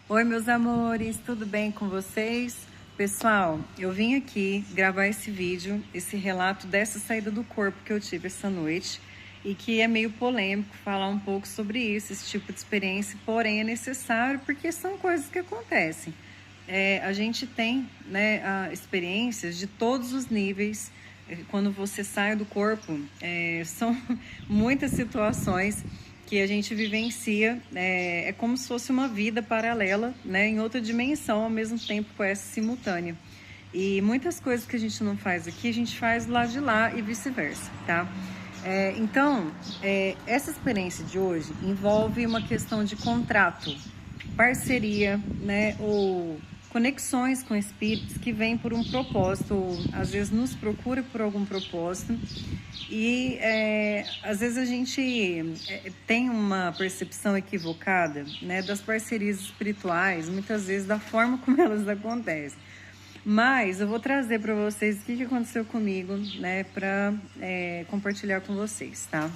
Oi, meus amores, tudo bem com vocês? Pessoal, eu vim aqui gravar esse vídeo, esse relato dessa saída do corpo que eu tive essa noite e que é meio polêmico falar um pouco sobre isso, esse tipo de experiência, porém é necessário porque são coisas que acontecem. A gente tem, né, experiências de todos os níveis. Quando você sai do corpo, são muitas situações que a gente vivencia, é como se fosse uma vida paralela, né, em outra dimensão, ao mesmo tempo com essa simultânea. E muitas coisas que a gente não faz aqui, a gente faz lá de lá e vice-versa, tá? Então, essa experiência de hoje envolve uma questão de contrato, parceria, né, ou conexões com espíritos que vêm por um propósito, ou às vezes nos procura por algum propósito. E às vezes a gente tem uma percepção equivocada, né, das parcerias espirituais, muitas vezes da forma como elas acontecem. Mas eu vou trazer para vocês o que aconteceu comigo, né, para compartilhar com vocês, tá?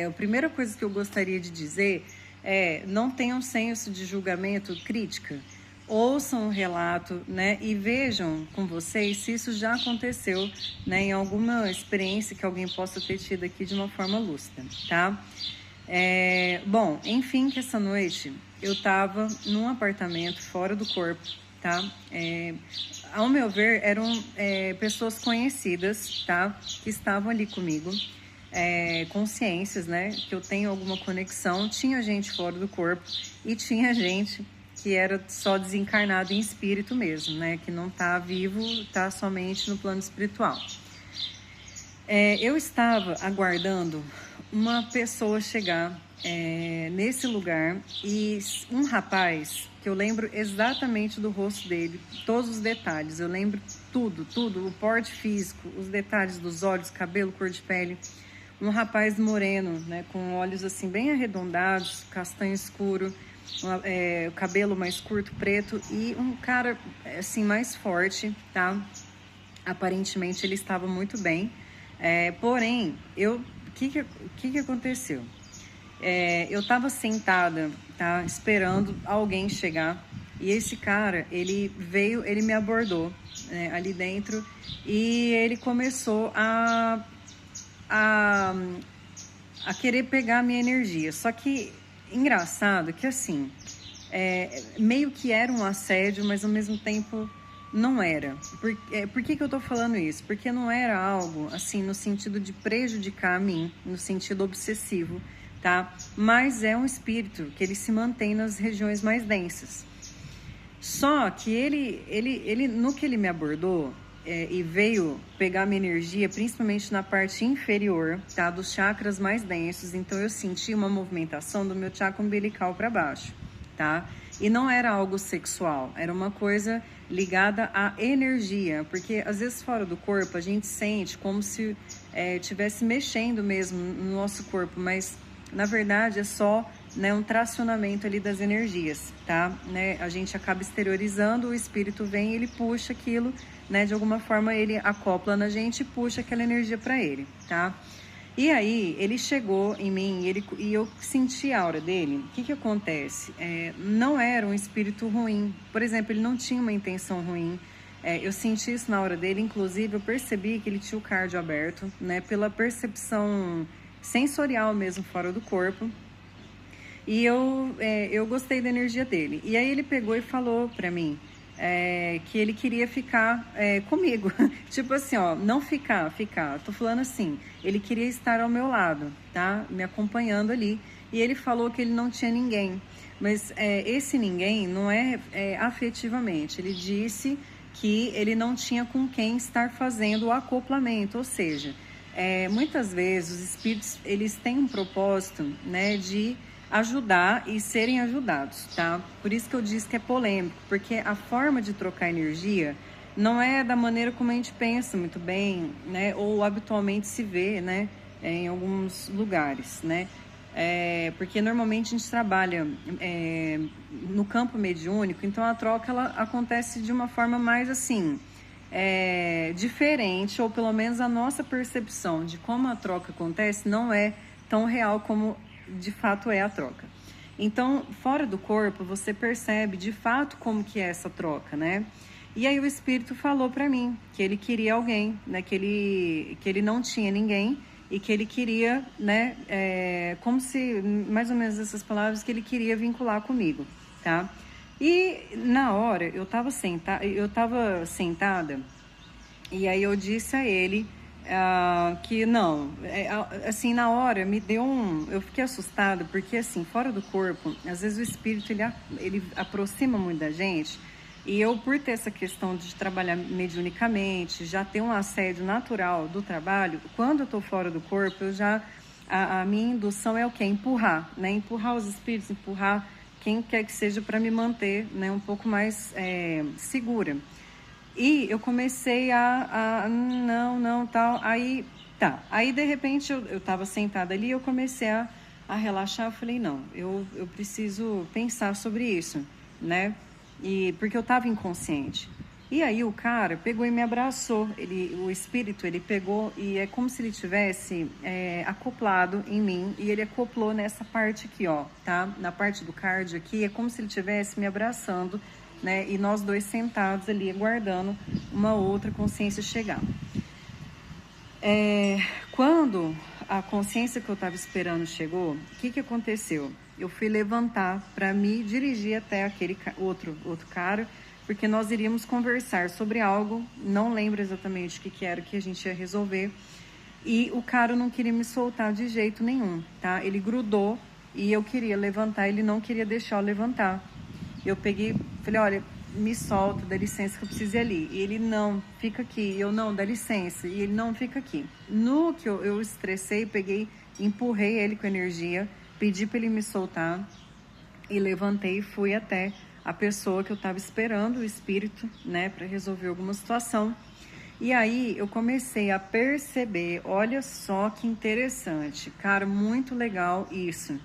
A primeira coisa que eu gostaria de dizer é: não tenham senso de julgamento, crítica. Ouçam o relato, né, e vejam com vocês se isso já aconteceu, né, em alguma experiência que alguém possa ter tido aqui de uma forma lúcida, tá? Bom, enfim, que essa noite eu estava num apartamento fora do corpo, tá? Ao meu ver, eram pessoas conhecidas, tá? Que estavam ali comigo, consciências, né? Que eu tenho alguma conexão. Tinha gente fora do corpo e tinha gente que era só desencarnado em espírito mesmo, né? Que não tá vivo, tá somente no plano espiritual. Eu estava aguardando uma pessoa chegar nesse lugar e um rapaz, que eu lembro exatamente do rosto dele, todos os detalhes, eu lembro tudo, o porte físico, os detalhes dos olhos, cabelo, cor de pele. Um rapaz moreno, né, com olhos assim bem arredondados, castanho escuro, o cabelo mais curto, preto, e um cara assim mais forte, tá? Aparentemente ele estava muito bem, porém, o que aconteceu? Eu estava sentada, tá, esperando alguém chegar, e esse cara, ele veio, ele me abordou, né, ali dentro, e ele começou a, a querer pegar a minha energia. Só que engraçado que assim, meio que era um assédio, mas ao mesmo tempo não era. Por que eu tô falando isso? Porque não era algo assim no sentido de prejudicar a mim, no sentido obsessivo, tá? Mas é um espírito que ele se mantém nas regiões mais densas. Só que ele no que ele me abordou, e veio pegar minha energia, principalmente na parte inferior, tá, dos chakras mais densos. Então eu senti uma movimentação do meu chakra umbilical para baixo, tá? E não era algo sexual, era uma coisa ligada à energia, porque às vezes fora do corpo a gente sente como se estivesse mexendo mesmo no nosso corpo, mas na verdade é só, né, um tracionamento ali das energias, tá? Né? A gente acaba exteriorizando, o espírito vem e ele puxa aquilo, né? De alguma forma ele acopla na gente e puxa aquela energia para ele, tá? E aí ele chegou em mim e eu senti a aura dele. O que acontece? Não era um espírito ruim. Por exemplo, ele não tinha uma intenção ruim. Eu senti isso na aura dele, inclusive eu percebi que ele tinha o cardio aberto, né? Pela percepção sensorial mesmo fora do corpo. E eu gostei da energia dele. E aí ele pegou e falou pra mim que ele queria ficar comigo. Tipo assim, ó, não ficar. Tô falando assim, ele queria estar ao meu lado, tá? Me acompanhando ali. E ele falou que ele não tinha ninguém. Mas esse ninguém não afetivamente. Ele disse que ele não tinha com quem estar fazendo o acoplamento. Ou seja, muitas vezes os espíritos, eles têm um propósito, né, de ajudar e serem ajudados, tá? Por isso que eu disse que é polêmico, porque a forma de trocar energia não é da maneira como a gente pensa muito bem, né? Ou habitualmente se vê, né? Em alguns lugares, né? Porque normalmente a gente trabalha no campo mediúnico, então a troca ela acontece de uma forma mais assim, diferente, ou pelo menos a nossa percepção de como a troca acontece não é tão real como de fato é a troca. Então, fora do corpo, você percebe de fato como que é essa troca, né? E aí o espírito falou para mim que ele queria alguém, né? Que ele não tinha ninguém e que ele queria, né? Como se, mais ou menos essas palavras, que ele queria vincular comigo, tá? E na hora eu tava sentada e aí eu disse a ele que não, assim, na hora me deu eu fiquei assustada porque assim, fora do corpo, às vezes o espírito ele aproxima muito da gente e eu, por ter essa questão de trabalhar mediunicamente, já ter um assédio natural do trabalho, quando eu tô fora do corpo, a minha indução é o quê? Empurrar, né? Empurrar os espíritos, empurrar quem quer que seja para me manter, né, um pouco mais segura. E eu comecei não, tal. Aí, tá. Aí, de repente, eu tava sentada ali e eu comecei a relaxar. Eu falei, não, eu preciso pensar sobre isso, né? Porque eu tava inconsciente. E aí o cara pegou e me abraçou. O espírito, ele pegou e é como se ele tivesse acoplado em mim. E ele acoplou nessa parte aqui, ó, tá? Na parte do cardio aqui, é como se ele tivesse me abraçando, né? E nós dois sentados ali, aguardando uma outra consciência chegar. Quando a consciência que eu estava esperando chegou, o que aconteceu? Eu fui levantar para me dirigir até aquele outro cara, porque nós iríamos conversar sobre algo, não lembro exatamente o que era que a gente ia resolver, e o cara não queria me soltar de jeito nenhum, tá? Ele grudou e eu queria levantar, ele não queria deixar eu levantar. Eu peguei, falei, olha, me solta, dá licença que eu preciso ir ali. E ele, não, fica aqui. Eu, não, dá licença. E ele, não, fica aqui. No que eu estressei, peguei, empurrei ele com energia, pedi para ele me soltar e levantei e fui até a pessoa que eu estava esperando, o espírito, né, para resolver alguma situação. E aí eu comecei a perceber, olha só que interessante, cara, muito legal isso.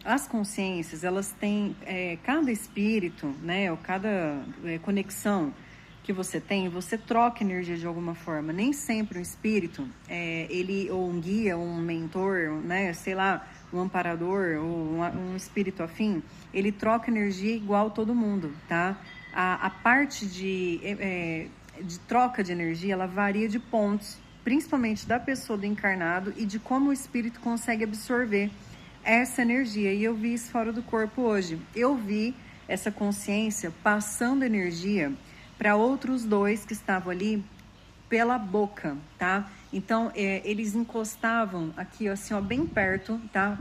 As consciências, elas têm, cada espírito, né, ou cada conexão que você tem, você troca energia de alguma forma. Nem sempre um espírito, ele, ou um guia, um mentor, né, sei lá, um amparador, ou um espírito afim, ele troca energia igual todo mundo, tá? A parte de troca de energia, ela varia de pontos, principalmente da pessoa do encarnado e de como o espírito consegue absorver essa energia. E eu vi isso fora do corpo hoje. Eu vi essa consciência passando energia para outros dois que estavam ali pela boca, tá? Então, eles encostavam aqui, assim, ó, bem perto, tá?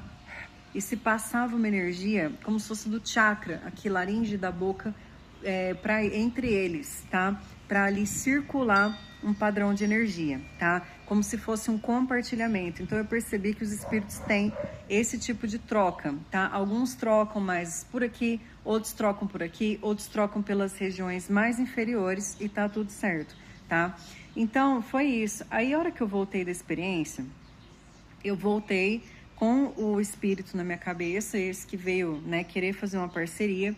E se passava uma energia como se fosse do chakra, aqui, laringe da boca, entre eles, tá? Para ali circular um padrão de energia, tá? Como se fosse um compartilhamento. Então eu percebi que os espíritos têm esse tipo de troca, tá? Alguns trocam mais por aqui, outros trocam por aqui, outros trocam pelas regiões mais inferiores e tá tudo certo, tá? Então foi isso. Aí a hora que eu voltei da experiência, eu voltei com o espírito na minha cabeça, esse que veio, né, querer fazer uma parceria.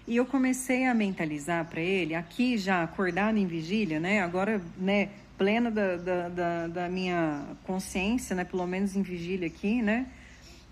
E eu comecei a mentalizar para ele, aqui já acordado em vigília, né? Agora, né, plena da minha consciência, né? Pelo menos em vigília aqui, né?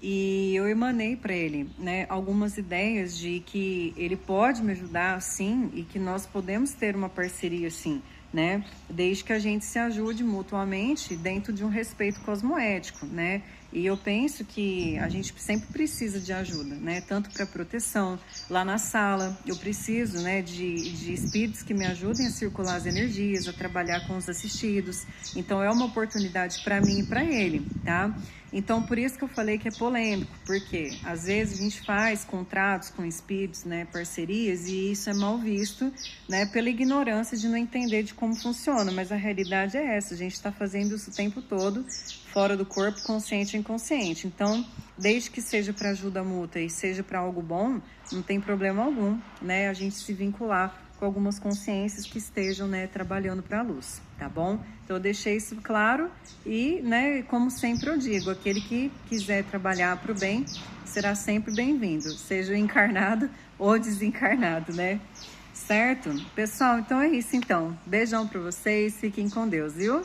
E eu emanei para ele, né, algumas ideias de que ele pode me ajudar, sim, e que nós podemos ter uma parceria, sim, né? Desde que a gente se ajude mutuamente dentro de um respeito cosmoético, né? E eu penso que a gente sempre precisa de ajuda, né? Tanto para proteção. Lá na sala, eu preciso, né, de espíritos que me ajudem a circular as energias, a trabalhar com os assistidos. Então, é uma oportunidade para mim e para ele, tá? Então, por isso que eu falei que é polêmico, porque às vezes a gente faz contratos com espíritos, né, parcerias, e isso é mal visto, né, pela ignorância de não entender de como funciona, mas a realidade é essa, a gente está fazendo isso o tempo todo, fora do corpo, consciente e inconsciente. Então, desde que seja para ajuda mútua e seja para algo bom, não tem problema algum, né, a gente se vincular com algumas consciências que estejam, né, trabalhando para a luz, tá bom? Então eu deixei isso claro e, né, como sempre eu digo, aquele que quiser trabalhar para o bem será sempre bem-vindo, seja encarnado ou desencarnado, né? Certo? Pessoal, então é isso então. Beijão para vocês, fiquem com Deus, viu?